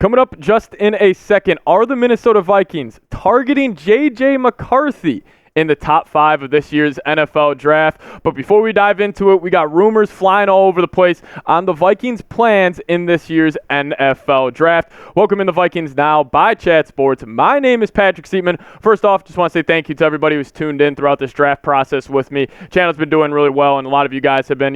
Coming up just in a second, are the Minnesota Vikings targeting J.J. McCarthy in the top 5 of this year's NFL draft? But before we dive into it, we got rumors flying all over the place on the Vikings' plans in this year's NFL draft. Welcome in the Vikings Now by Chat Sports. My name is Patrick Siepman. First off, just want to say thank you to everybody who's tuned in throughout this draft process with me. Channel's been doing really well, and a lot of you guys have been,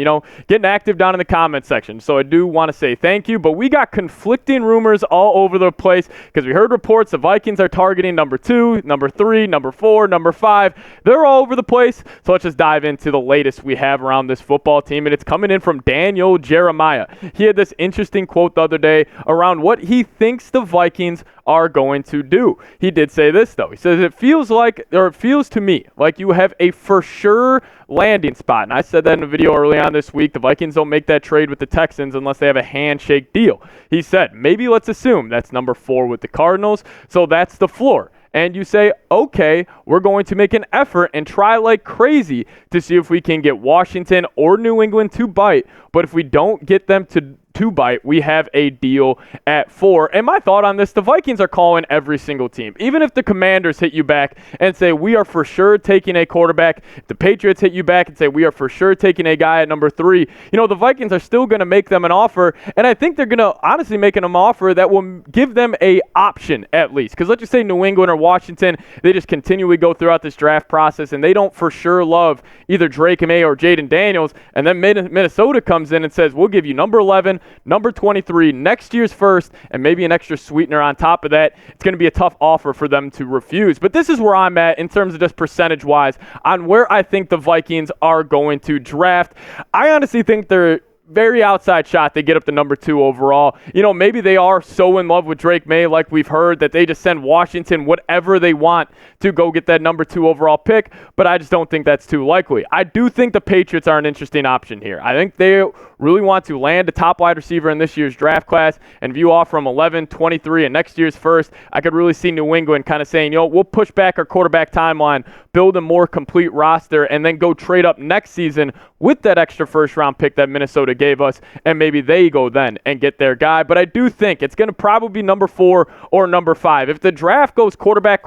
getting active down in the comment section. So I do want to say thank you, but we got conflicting rumors all over the place because we heard reports the Vikings are targeting number 2, number 3, number 4, number 5. They're all over the place. So let's just dive into the latest we have around this football team, and it's coming in from Daniel Jeremiah. He had this interesting quote the other day around what he thinks the Vikings are going to do. He did say this, though. He says, it feels to me like you have a for sure landing spot. And I said that in a video early on this week. The Vikings don't make that trade with the Texans unless they have a handshake deal. He said, maybe let's assume that's number 4 with the Cardinals. So that's the floor. And you say, okay, we're going to make an effort and try like crazy to see if we can get Washington or New England to bite. But if we don't get them to bite, we have a deal at 4. And my thought on this, the Vikings are calling every single team. Even if the Commanders hit you back and say, we are for sure taking a quarterback, if the Patriots hit you back and say, we are for sure taking a guy at number 3, the Vikings are still going to make them an offer. And I think they're going to honestly make them an offer that will give them a option at least. Because let's just say New England or Washington, they just continually go throughout this draft process and they don't for sure love either Drake Maye or Jaden Daniels. And then Minnesota comes in and says, we'll give you number 11, number 23, next year's first, and maybe an extra sweetener on top of that. It's going to be a tough offer for them to refuse. But this is where I'm at in terms of just percentage-wise on where I think the Vikings are going to draft. I honestly think they're very outside shot they get up to number 2 overall. Maybe they are so in love with Drake Maye, like we've heard, that they just send Washington whatever they want to go get that number 2 overall pick, but I just don't think that's too likely. I do think the Patriots are an interesting option here. I think they really want to land a top wide receiver in this year's draft class, and if you offer them 11, 23, and next year's first, I could really see New England kind of saying, we'll push back our quarterback timeline, build a more complete roster, and then go trade up next season with that extra first-round pick that Minnesota gave us, and maybe they go then and get their guy. But I do think it's going to probably be number 4 or number 5. If the draft goes quarterback,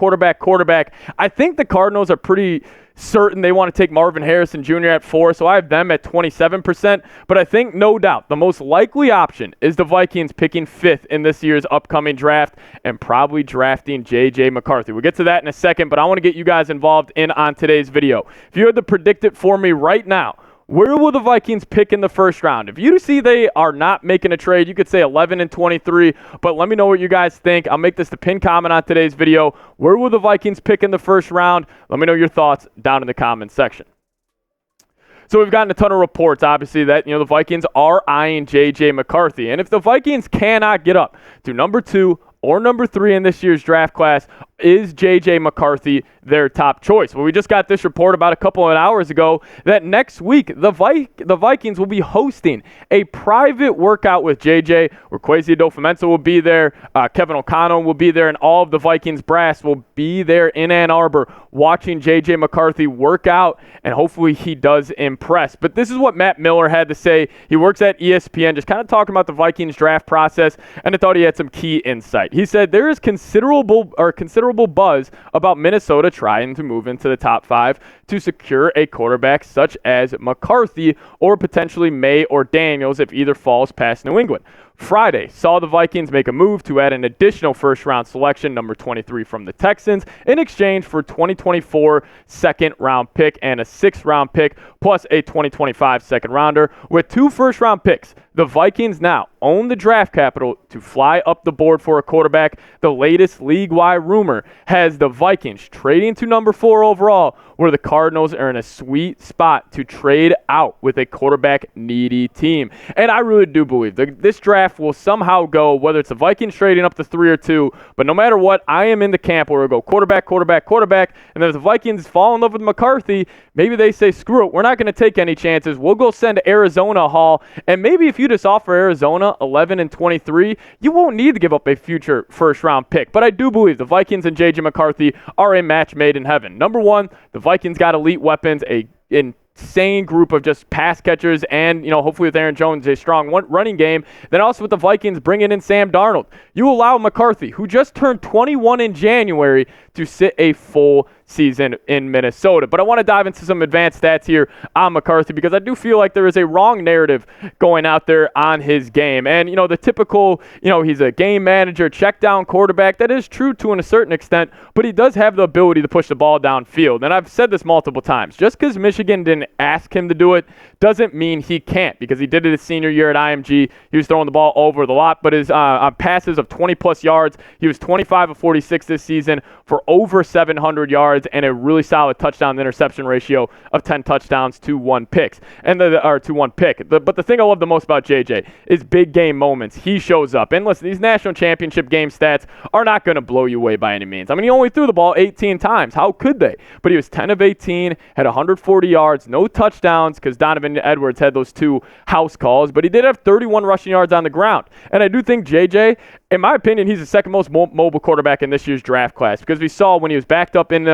I think the Cardinals are pretty certain they want to take Marvin Harrison Jr. at 4, so I have them at 27%. But I think, no doubt, the most likely option is the Vikings picking 5th in this year's upcoming draft and probably drafting J.J. McCarthy. We'll get to that in a second, but I want to get you guys involved on today's video. If you had to predict it for me right now, where will the Vikings pick in the first round? If you see they are not making a trade, you could say 11 and 23, but let me know what you guys think. I'll make this the pinned comment on today's video. Where will the Vikings pick in the first round? Let me know your thoughts down in the comments section. So we've gotten a ton of reports, obviously, that the Vikings are eyeing J.J. McCarthy. And if the Vikings cannot get up to number 2 or number 3 in this year's draft class, is J.J. McCarthy their top choice? Well, we just got this report about a couple of hours ago that next week the Vikings will be hosting a private workout with J.J. where Kwesi Adofo-Mensah will be there, Kevin O'Connell will be there, and all of the Vikings brass will be there in Ann Arbor watching J.J. McCarthy work out, and hopefully he does impress. But this is what Matt Miller had to say. He works at ESPN, just kind of talking about the Vikings draft process, and I thought he had some key insight. He said there is considerable buzz about Minnesota trying to move into the top 5 to secure a quarterback such as McCarthy or potentially May or Daniels if either falls past New England. Friday saw the Vikings make a move to add an additional first-round selection, number 23 from the Texans, in exchange for 2024 second-round pick and a 6th-round pick, plus a 2025 second-rounder. With 2 first-round picks, the Vikings now own the draft capital to fly up the board for a quarterback. The latest league-wide rumor has the Vikings trading to number 4 overall, where the Cardinals are in a sweet spot to trade out with a quarterback-needy team. And I really do believe that this draft will somehow go, whether it's the Vikings trading up to 3 or 2, but no matter what, I am in the camp where we'll go quarterback, and then if the Vikings fall in love with McCarthy, maybe they say, screw it, we're not going to take any chances. We'll go send Arizona a haul, and maybe if you just offer Arizona 11 and 23, you won't need to give up a future first-round pick. But I do believe the Vikings and J.J. McCarthy are a match made in heaven. Number 1, the Vikings got elite weapons, in insane group of just pass catchers and, hopefully with Aaron Jones, a strong running game. Then also with the Vikings bringing in Sam Darnold. You allow McCarthy, who just turned 21 in January, to sit a full season in Minnesota. But I want to dive into some advanced stats here on McCarthy because I do feel like there is a wrong narrative going out there on his game. And, the typical, he's a game manager, check down quarterback. That is true to a certain extent, but he does have the ability to push the ball downfield. And I've said this multiple times. Just because Michigan didn't ask him to do it doesn't mean he can't, because he did it his senior year at IMG. He was throwing the ball over the lot, but his passes of 20-plus yards, he was 25 of 46 this season for over 700 yards and a really solid touchdown-interception ratio of 10 touchdowns to 1 pick. But the thing I love the most about JJ is big game moments. He shows up. And listen, these national championship game stats are not going to blow you away by any means. I mean, he only threw the ball 18 times. How could they? But he was 10 of 18, had 140 yards, no touchdowns because Donovan Edwards had those 2 house calls, but he did have 31 rushing yards on the ground. And I do think JJ, in my opinion, he's the second most mobile quarterback in this year's draft class, because we saw when he was backed up in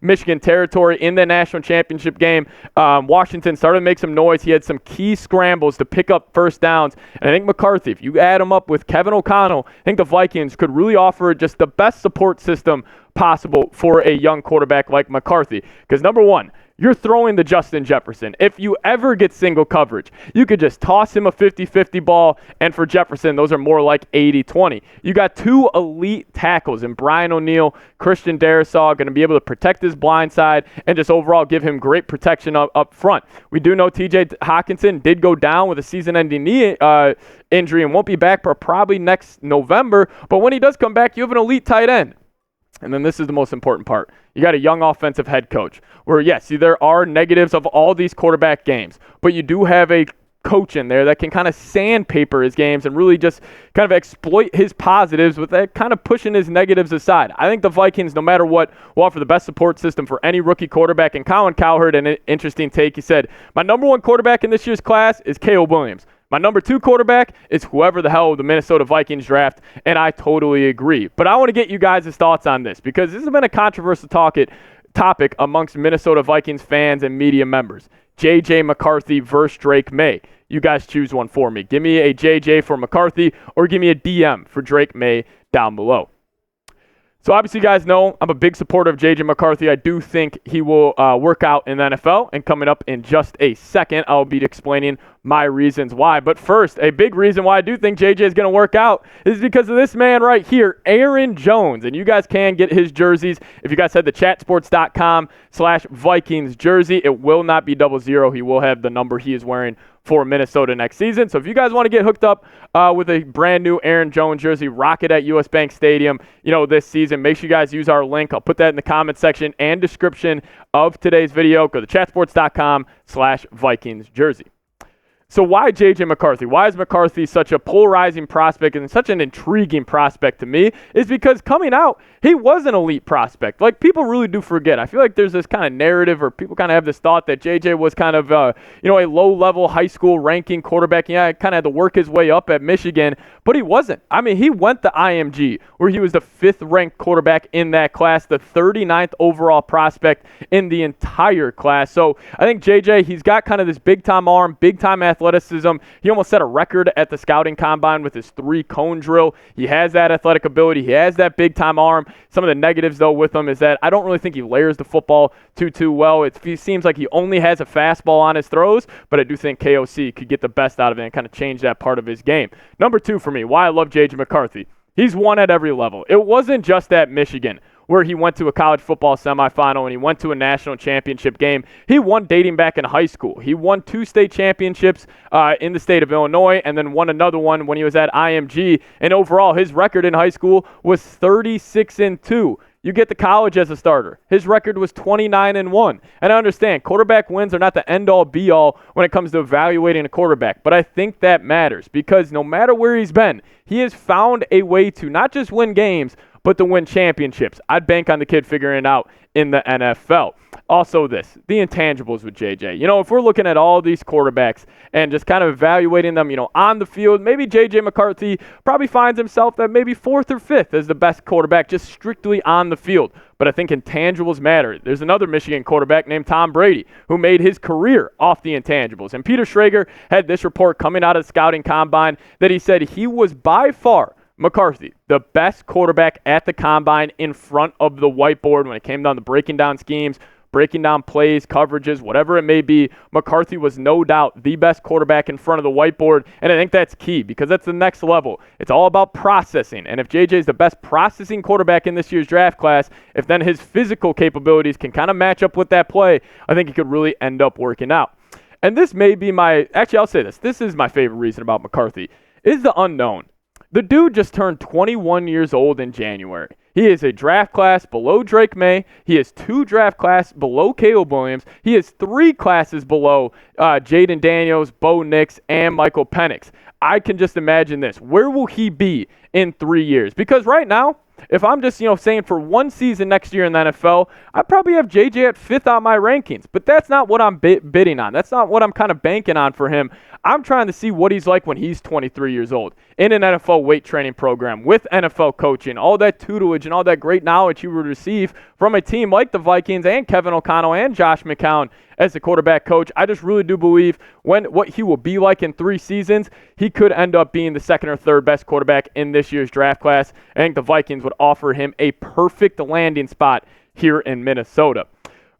Michigan territory in the national championship game, Washington started to make some noise. He had some key scrambles to pick up first downs. And I think McCarthy, if you add him up with Kevin O'Connell, I think the Vikings could really offer just the best support system possible for a young quarterback like McCarthy. Because number one, you're throwing to Justin Jefferson. If you ever get single coverage, you could just toss him a 50-50 ball, and for Jefferson, those are more like 80-20. You got 2 elite tackles in Brian O'Neill, Christian Darrisaw, going to be able to protect his blind side and just overall give him great protection up front. We do know TJ Hockenson did go down with a season-ending knee injury and won't be back for probably next November, but when he does come back, you have an elite tight end. And then this is the most important part. You got a young offensive head coach where, yes, there are negatives of all these quarterback games, but you do have a coach in there that can kind of sandpaper his games and really just kind of exploit his positives with that kind of pushing his negatives aside. I think the Vikings, no matter what, will offer the best support system for any rookie quarterback. And Colin Cowherd, an interesting take, he said, my number 1 quarterback in this year's class is Caleb Williams. My number 2 quarterback is whoever the hell the Minnesota Vikings draft, and I totally agree. But I want to get you guys' thoughts on this, because this has been a controversial topic amongst Minnesota Vikings fans and media members. J.J. McCarthy versus Drake Maye. You guys choose one for me. Give me a J.J. for McCarthy, or give me a DM for Drake Maye down below. So obviously, you guys know I'm a big supporter of J.J. McCarthy. I do think he will work out in the NFL, and coming up in just a second, I'll be explaining my reasons why. But first, a big reason why I do think JJ is going to work out is because of this man right here, Aaron Jones. And you guys can get his jerseys if you guys head to chatsports.com/Vikings jersey. It will not be 00. He will have the number he is wearing for Minnesota next season. So if you guys want to get hooked up with a brand new Aaron Jones jersey, rock it at US Bank Stadium, this season, make sure you guys use our link. I'll put that in the comment section and description of today's video. Go to chatsports.com/Vikings jersey. So why J.J. McCarthy? Why is McCarthy such a polarizing prospect and such an intriguing prospect to me? Is because coming out, he was an elite prospect. Like, people really do forget. I feel like there's this kind of narrative, or people kind of have this thought that J.J. was kind of, a low-level high school ranking quarterback. Yeah, kind of had to work his way up at Michigan, but he wasn't. I mean, he went to IMG, where he was the 5th-ranked quarterback in that class, the 39th overall prospect in the entire class. So I think J.J., he's got kind of this big-time arm, big-time athleticism. He almost set a record at the scouting combine with his 3-cone drill. He has that athletic ability. He has that big-time arm. Some of the negatives, though, with him is that I don't really think he layers the football too well. It seems like he only has a fastball on his throws, but I do think KOC could get the best out of it and kind of change that part of his game. Number 2 for me, why I love J.J. McCarthy. He's won at every level. It wasn't just at Michigan, where he went to a college football semifinal and he went to a national championship game. He won dating back in high school. He won 2 state championships in the state of Illinois, and then won another one when he was at IMG. And overall, his record in high school was 36-2. You get to college as a starter. His record was 29-1. And I understand, quarterback wins are not the end-all, be-all when it comes to evaluating a quarterback. But I think that matters, because no matter where he's been, he has found a way to not just win games, but to win championships. I'd bank on the kid figuring it out in the NFL. Also the intangibles with JJ. If we're looking at all these quarterbacks and just kind of evaluating them, on the field, maybe JJ McCarthy probably finds himself at maybe 4th or 5th as the best quarterback just strictly on the field. But I think intangibles matter. There's another Michigan quarterback named Tom Brady who made his career off the intangibles. And Peter Schrager had this report coming out of the scouting combine that he said he was by far, McCarthy, the best quarterback at the combine in front of the whiteboard when it came down to breaking down schemes, breaking down plays, coverages, whatever it may be. McCarthy was no doubt the best quarterback in front of the whiteboard, and I think that's key because that's the next level. It's all about processing, and if JJ is the best processing quarterback in this year's draft class, if then his physical capabilities can kind of match up with that play, I think it could really end up working out. And this may be I'll say this. This is my favorite reason about McCarthy, is the unknown. The dude just turned 21 years old in January. He is a draft class below Drake Maye. He is 2 draft classes below Caleb Williams. He is 3 classes below Jaden Daniels, Bo Nix, and Michael Penix. I can just imagine this. Where will he be in 3 years? Because right now, if I'm just, saying for one season next year in the NFL, I'd probably have JJ at 5th on my rankings. But that's not what I'm bidding on. That's not what I'm kind of banking on for him. I'm trying to see what he's like when he's 23 years old in an NFL weight training program with NFL coaching, all that tutelage and all that great knowledge he would receive from a team like the Vikings and Kevin O'Connell and Josh McCown as the quarterback coach. I just really do believe what he will be like in 3 seasons, he could end up being the 2nd or 3rd best quarterback in this year's draft class. I think the Vikings would offer him a perfect landing spot here in Minnesota.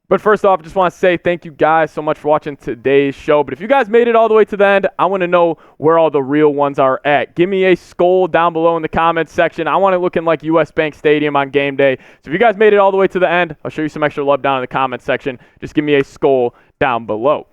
But first off, I just want to say thank you guys so much for watching today's show. But if you guys made it all the way to the end, I want to know where all the real ones are at. Give me a skull down below in the comments section. I want it looking like US Bank Stadium on game day. So if you guys made it all the way to the end, I'll show you some extra love down in the comments section. Just give me a skull down below.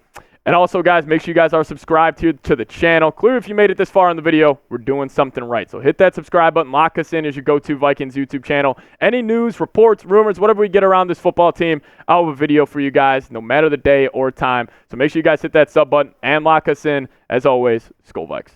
And also, guys, make sure you guys are subscribed to the channel. Clear if you made it this far in the video, we're doing something right. So hit that subscribe button, lock us in as your go-to Vikings YouTube channel. Any news, reports, rumors, whatever we get around this football team, I'll have a video for you guys, no matter the day or time. So make sure you guys hit that sub button and lock us in. As always, Skol Vikes.